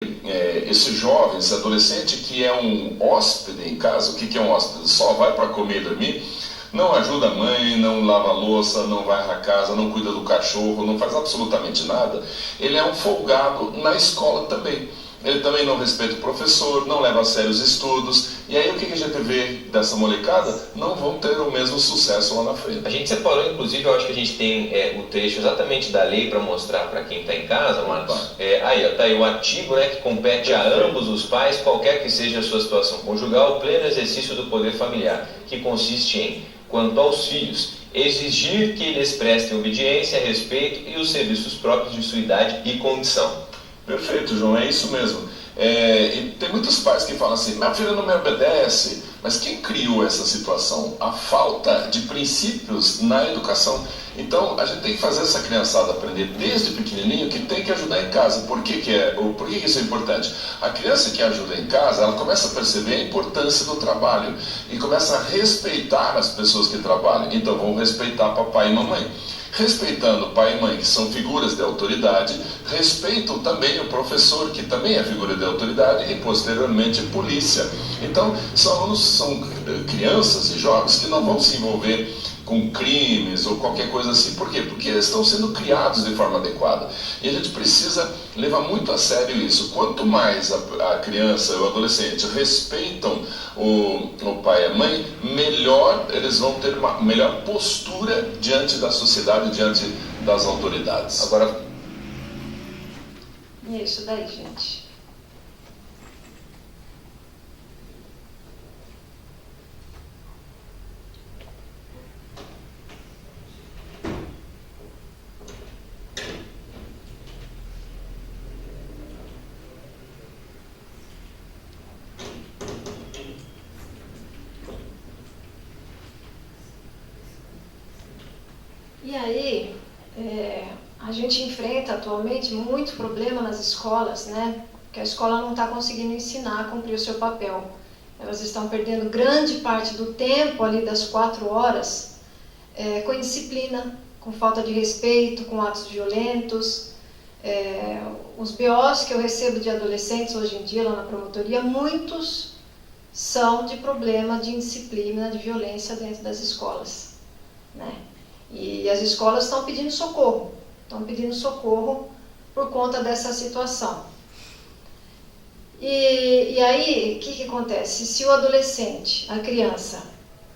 esse jovem, esse adolescente que é um hóspede em casa. O que é um hóspede? Só vai para comer e dormir, não ajuda a mãe, não lava a louça, não varre a casa, não cuida do cachorro, não faz absolutamente nada. Ele é um folgado na escola também. Ele também não respeita o professor, não leva a sério os estudos. E aí o que a gente vê dessa molecada? Não vão ter o mesmo sucesso lá na frente. A gente separou, inclusive, eu acho que a gente tem o trecho exatamente da lei para mostrar para quem está em casa, Marcos. Aí está aí o artigo, né, que compete a ambos os pais, qualquer que seja a sua situação conjugal, o pleno exercício do poder familiar, que consiste em, quanto aos filhos, exigir que eles prestem obediência, respeito e os serviços próprios de sua idade e condição. Perfeito, João, é isso mesmo. E tem muitos pais que falam assim: minha filha não me obedece. Mas quem criou essa situação? A falta de princípios na educação. Então a gente tem que fazer essa criançada aprender desde pequenininho que tem que ajudar em casa. Por que isso é importante? A criança que ajuda em casa, ela começa a perceber a importância do trabalho e começa a respeitar as pessoas que trabalham. Então vão respeitar papai e mamãe. Respeitando pai e mãe, que são figuras de autoridade, respeitam também o professor, que também é figura de autoridade, e posteriormente polícia. Então, são crianças e jovens que não vão se envolver com crimes ou qualquer coisa assim. Por quê? Porque eles estão sendo criados de forma adequada. E a gente precisa levar muito a sério isso. Quanto mais a criança ou o adolescente respeitam o pai e a mãe, melhor eles vão ter uma melhor postura diante da sociedade, diante das autoridades. Agora, e é isso daí, gente. E aí, a gente enfrenta atualmente muito problema nas escolas, né? Que a escola não está conseguindo ensinar a cumprir o seu papel. Elas estão perdendo grande parte do tempo ali das 4 horas com indisciplina, com falta de respeito, com atos violentos. Os BOs que eu recebo de adolescentes hoje em dia lá na promotoria, muitos são de problema de indisciplina, de violência dentro das escolas, né? E as escolas estão pedindo socorro por conta dessa situação. E aí, o que acontece? Se o adolescente, a criança,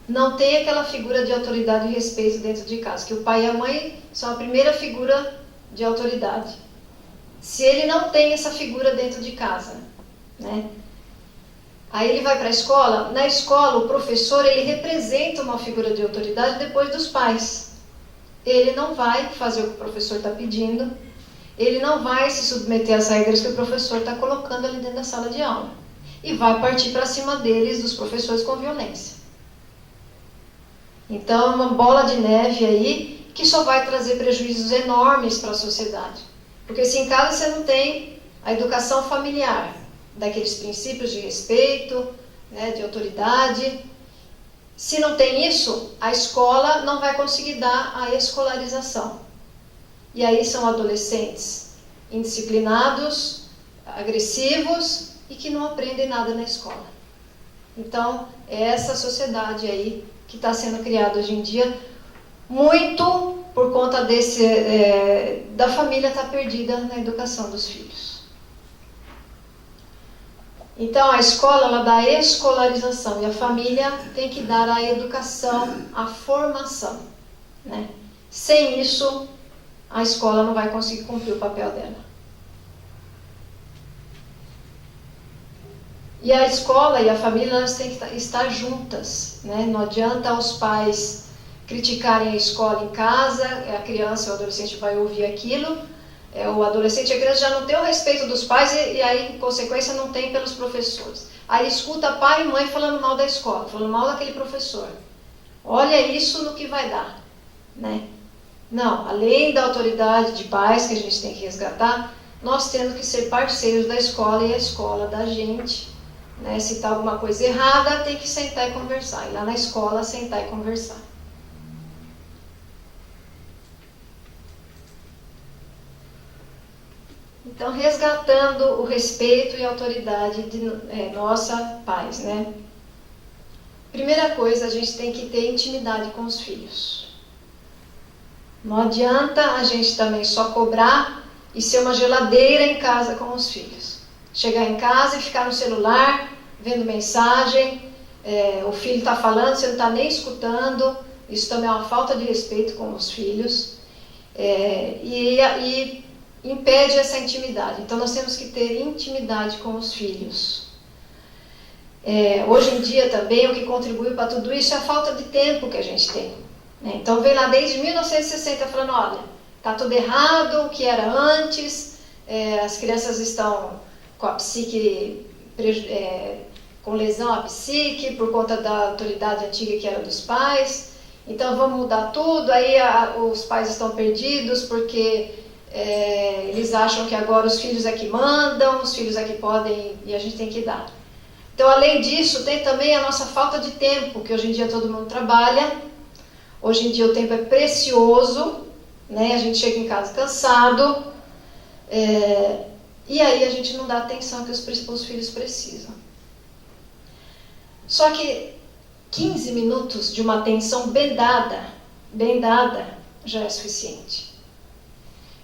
não tem aquela figura de autoridade e respeito dentro de casa, que o pai e a mãe são a primeira figura de autoridade. Se ele não tem essa figura dentro de casa, né? Aí ele vai para a escola. Na escola, o professor, ele representa uma figura de autoridade depois dos pais. Ele não vai fazer o que o professor está pedindo, ele não vai se submeter às regras que o professor está colocando ali dentro da sala de aula. E vai partir para cima deles, dos professores, com violência. Então, é uma bola de neve aí que só vai trazer prejuízos enormes para a sociedade. Porque se em casa você não tem a educação familiar, daqueles princípios de respeito, né, de autoridade, se não tem isso, a escola não vai conseguir dar a escolarização. E aí são adolescentes indisciplinados, agressivos e que não aprendem nada na escola. Então, é essa sociedade aí que está sendo criada hoje em dia, muito por conta da família estar perdida na educação dos filhos. Então, a escola, ela dá a escolarização e a família tem que dar a educação, a formação, né? Sem isso, a escola não vai conseguir cumprir o papel dela. E a escola e a família, elas têm que estar juntas, né? Não adianta os pais criticarem a escola em casa, a criança ou o adolescente vai ouvir aquilo. O adolescente e a criança já não tem o respeito dos pais e aí, em consequência, não tem pelos professores. Aí escuta pai e mãe falando mal da escola, falando mal daquele professor. Olha isso no que vai dar, né? Não, além da autoridade de pais que a gente tem que resgatar, nós temos que ser parceiros da escola e a escola da gente, né? Se está alguma coisa errada, tem que sentar e conversar. Ir lá na escola, sentar e conversar. Então, resgatando o respeito e a autoridade de nossa pais, né? Primeira coisa, a gente tem que ter intimidade com os filhos. Não adianta a gente também só cobrar e ser uma geladeira em casa com os filhos. Chegar em casa e ficar no celular, vendo mensagem, o filho está falando, você não está nem escutando. Isso também é uma falta de respeito com os filhos. E impede essa intimidade. Então, nós temos que ter intimidade com os filhos. Hoje em dia também, o que contribui para tudo isso é a falta de tempo que a gente tem. Né? Então, vem lá desde 1960 falando, olha, está tudo errado, o que era antes, as crianças estão com a psique, com lesão à psique, por conta da autoridade antiga que era dos pais. Então, vamos mudar tudo. Aí os pais estão perdidos porque eles acham que agora os filhos é que mandam, os filhos é que podem, e a gente tem que dar. Então, além disso, tem também a nossa falta de tempo, que hoje em dia todo mundo trabalha. Hoje em dia o tempo é precioso, né? A gente chega em casa cansado, e aí a gente não dá a atenção que os filhos precisam. Só que 15 minutos de uma atenção bem dada, já é suficiente.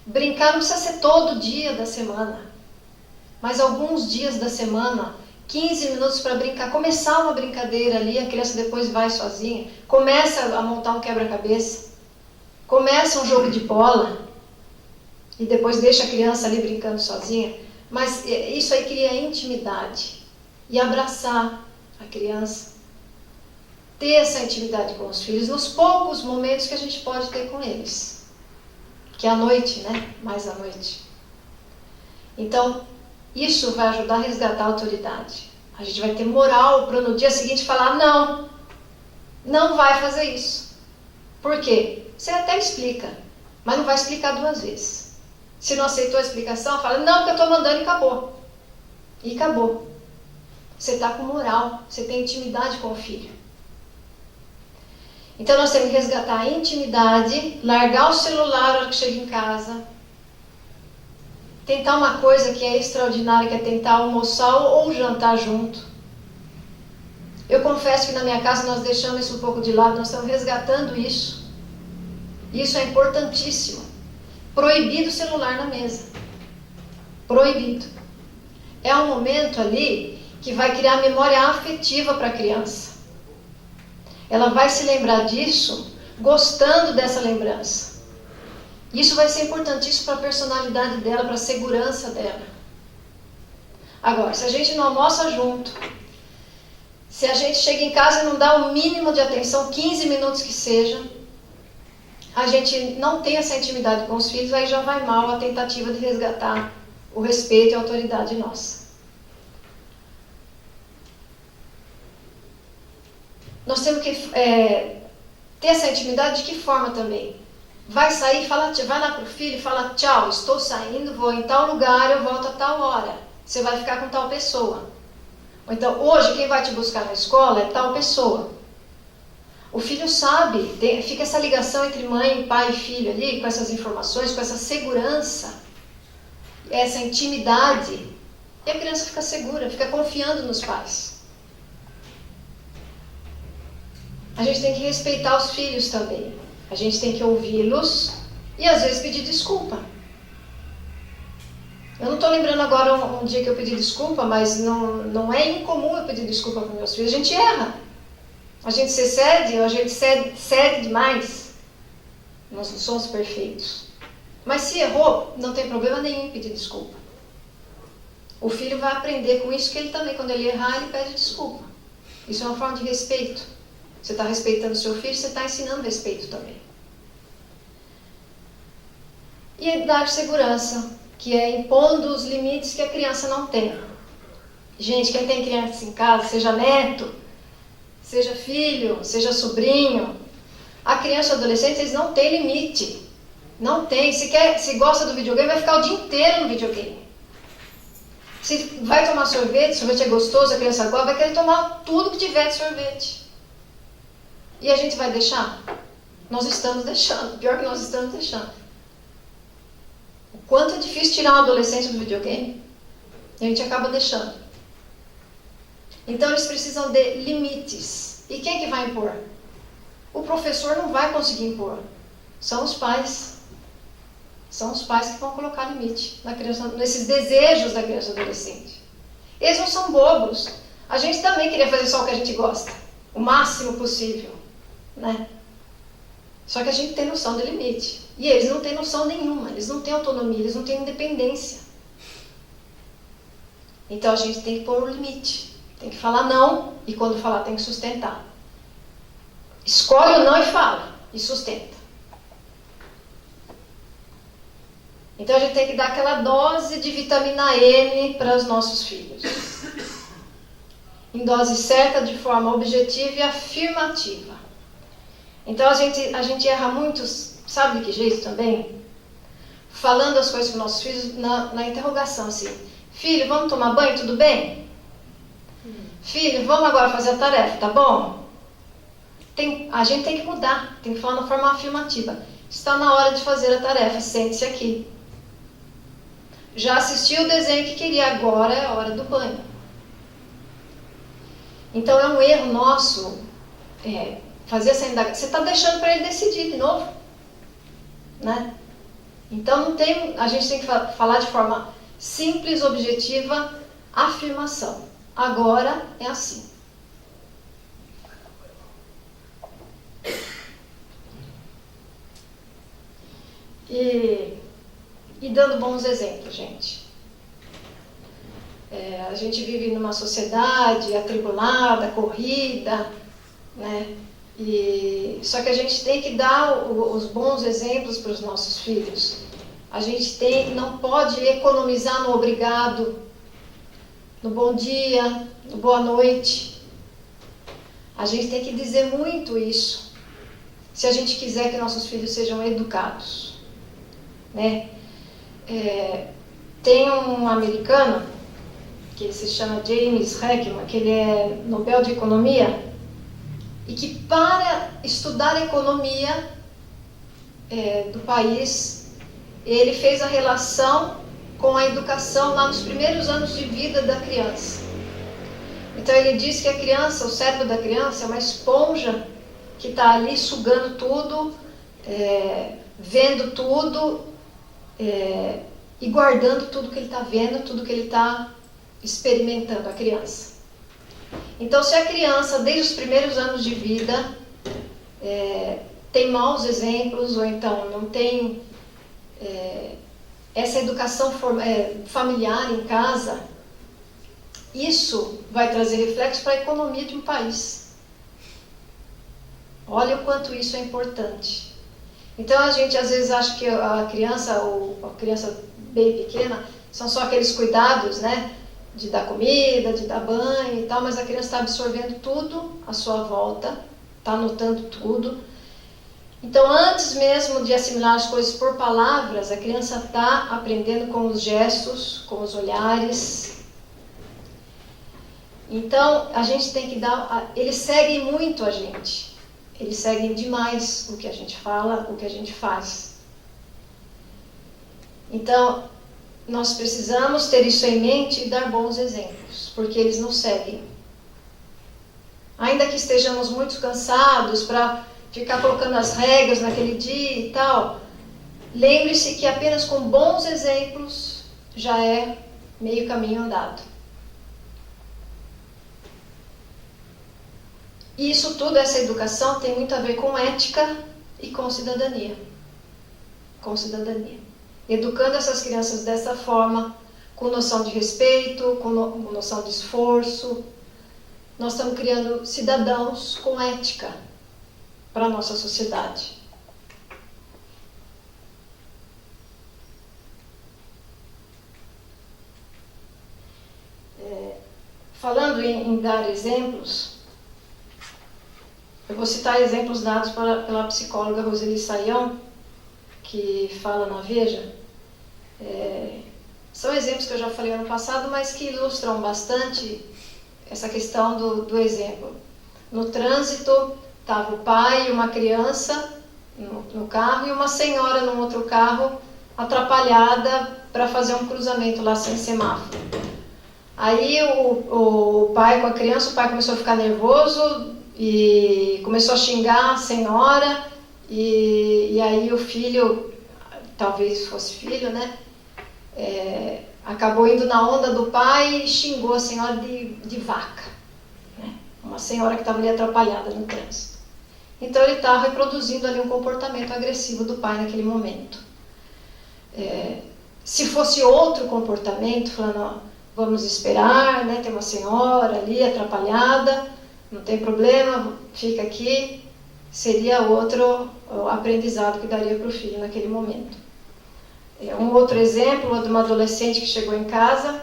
Brincar não precisa ser todo dia da semana, mas alguns dias da semana, 15 minutos para brincar, começar uma brincadeira ali, a criança depois vai sozinha, começa a montar um quebra-cabeça, começa um jogo de bola, e depois deixa a criança ali brincando sozinha, mas isso aí cria intimidade, e abraçar a criança, ter essa intimidade com os filhos, nos poucos momentos que a gente pode ter com eles, que é à noite, né? Mais à noite. Então, isso vai ajudar a resgatar a autoridade. A gente vai ter moral para no dia seguinte falar, não vai fazer isso. Por quê? Você até explica, mas não vai explicar 2 vezes. Se não aceitou a explicação, fala, não, porque eu estou mandando e acabou. E acabou. Você está com moral, você tem intimidade com o filho. Então nós temos que resgatar a intimidade, largar o celular na hora que chega em casa, tentar uma coisa que é extraordinária, que é tentar almoçar ou jantar junto. Eu confesso que na minha casa nós deixamos isso um pouco de lado, nós estamos resgatando isso. Isso é importantíssimo. Proibido o celular na mesa. Proibido. É um momento ali que vai criar memória afetiva para a criança. Ela vai se lembrar disso, gostando dessa lembrança. Isso vai ser importantíssimo para a personalidade dela, para a segurança dela. Agora, se a gente não almoça junto, se a gente chega em casa e não dá o mínimo de atenção, 15 minutos que seja, a gente não tem essa intimidade com os filhos, aí já vai mal a tentativa de resgatar o respeito e a autoridade nossa. Nós temos que ter essa intimidade de que forma também? Vai sair, vai lá para o filho e fala, tchau, estou saindo, vou em tal lugar, eu volto a tal hora. Você vai ficar com tal pessoa. Ou então, hoje quem vai te buscar na escola é tal pessoa. O filho sabe, fica essa ligação entre mãe, pai e filho ali, com essas informações, com essa segurança, essa intimidade. E a criança fica segura, fica confiando nos pais. A gente tem que respeitar os filhos também. A gente tem que ouvi-los e às vezes pedir desculpa. Eu não estou lembrando agora um dia que eu pedi desculpa, mas não é incomum eu pedir desculpa para meus filhos. A gente erra. A gente se excede, ou a gente cede demais. Nós não somos perfeitos. Mas se errou, não tem problema nenhum em pedir desculpa. O filho vai aprender com isso, que ele também, quando ele errar, ele pede desculpa. Isso é uma forma de respeito. Você está respeitando o seu filho, você está ensinando respeito também. E dar segurança, que é impondo os limites que a criança não tem. Gente, quem tem criança em casa, seja neto, seja filho, seja sobrinho, a criança e o adolescente, eles não têm limite. Não tem. Se gosta do videogame, vai ficar o dia inteiro no videogame. Se vai tomar sorvete é gostoso, a criança gosta, vai querer tomar tudo que tiver de sorvete. E a gente vai deixar? Nós estamos deixando. Pior que nós estamos deixando. quanto é difícil tirar um adolescente do videogame. E a gente acaba deixando. Então eles precisam de limites. E quem é que vai impor? O professor não vai conseguir impor. São os pais. São os pais que vão colocar limite na criança, nesses desejos da criança e adolescente. Eles não são bobos. A gente também queria fazer só o que a gente gosta. O máximo possível. Né? Só que a gente tem noção de limite. E eles não têm noção nenhuma. Eles não têm autonomia, eles não têm independência. Então a gente tem que pôr um limite. Tem que falar não. E quando falar tem que sustentar. Escolhe o não e fala. E sustenta. Então a gente tem que dar aquela dose de vitamina M para os nossos filhos. Em dose certa, de forma objetiva e afirmativa. Então a gente erra muito, sabe de que jeito também? Falando as coisas para os nossos filhos na interrogação, assim. Filho, vamos tomar banho, tudo bem? Filho, vamos agora fazer a tarefa, tá bom? A gente tem que mudar, tem que falar na forma afirmativa. Está na hora de fazer a tarefa, sente-se aqui. Já assistiu o desenho que queria, agora é a hora do banho. Então é um erro nosso fazer essa indagação. Você está deixando para ele decidir de novo. Né? Então a gente tem que falar de forma simples, objetiva, afirmação. Agora é assim. E dando bons exemplos, gente. A gente vive numa sociedade atribulada, corrida, né? Só que a gente tem que dar os bons exemplos para os nossos filhos. A gente não pode economizar no obrigado, no bom dia, no boa noite. A gente tem que dizer muito isso, se a gente quiser que nossos filhos sejam educados. Né? Tem um americano que se chama James Heckman, que ele é Nobel de Economia, e que para estudar a economia do país, ele fez a relação com a educação lá nos primeiros anos de vida da criança. Então ele diz que a criança, o cérebro da criança é uma esponja que está ali sugando tudo, vendo tudo, e guardando tudo que ele está vendo, tudo que ele está experimentando, a criança. Então, se a criança, desde os primeiros anos de vida, tem maus exemplos, ou então não tem essa educação familiar em casa, isso vai trazer reflexo para a economia de um país. Olha o quanto isso é importante. Então a gente às vezes acha que a criança, ou a criança bem pequena, são só aqueles cuidados, né? De dar comida, de dar banho e tal, mas a criança está absorvendo tudo à sua volta, está anotando tudo. Então, antes mesmo de assimilar as coisas por palavras, a criança está aprendendo com os gestos, com os olhares. Então, a gente tem que dar... Eles seguem muito a gente. Eles seguem demais o que a gente fala, o que a gente faz. Então, nós precisamos ter isso em mente e dar bons exemplos, porque eles nos seguem. Ainda que estejamos muito cansados para ficar colocando as regras naquele dia e tal, lembre-se que apenas com bons exemplos já é meio caminho andado. E isso tudo, essa educação, tem muito a ver com ética e com cidadania. Com cidadania. Educando essas crianças dessa forma, com noção de respeito, com noção de esforço, nós estamos criando cidadãos com ética para a nossa sociedade. Falando em dar exemplos, eu vou citar exemplos dados pela psicóloga Roseli Saião, que fala na Veja. São exemplos que eu já falei ano passado, mas que ilustram bastante essa questão do exemplo. No trânsito, estava o pai e uma criança no carro, e uma senhora num outro carro atrapalhada para fazer um cruzamento lá sem semáforo. Aí o pai com a criança, o pai começou a ficar nervoso e começou a xingar a senhora, e aí o filho, talvez fosse filho, né, acabou indo na onda do pai e xingou a senhora de vaca, né, uma senhora que estava ali atrapalhada no trânsito. Então ele estava reproduzindo ali um comportamento agressivo do pai naquele momento. Se fosse outro comportamento, falando, ó, vamos esperar, né, tem uma senhora ali atrapalhada, não tem problema, fica aqui, seria outro aprendizado que daria para o filho naquele momento. Um outro exemplo de uma adolescente que chegou em casa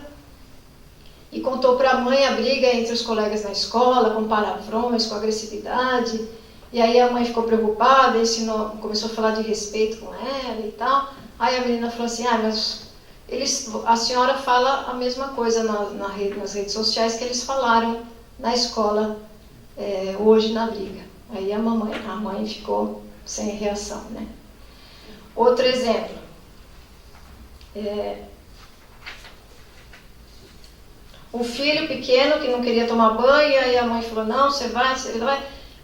e contou para a mãe a briga entre os colegas na escola, com palavrões, com agressividade, e aí a mãe ficou preocupada, começou a falar de respeito com ela e tal. Aí a menina falou assim, mas a senhora fala a mesma coisa nas redes sociais que eles falaram na escola hoje na briga. Aí a mãe ficou sem reação, né? Outro exemplo. Um filho pequeno que não queria tomar banho, e aí a mãe falou, não, você vai.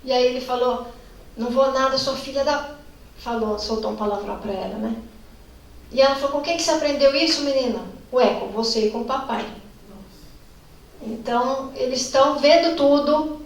E aí ele falou, não vou nada, sua filha soltou um palavrão para ela, né? E ela falou, com quem que você aprendeu isso, menina? Ué, com você e com o papai. Então, eles estão vendo tudo,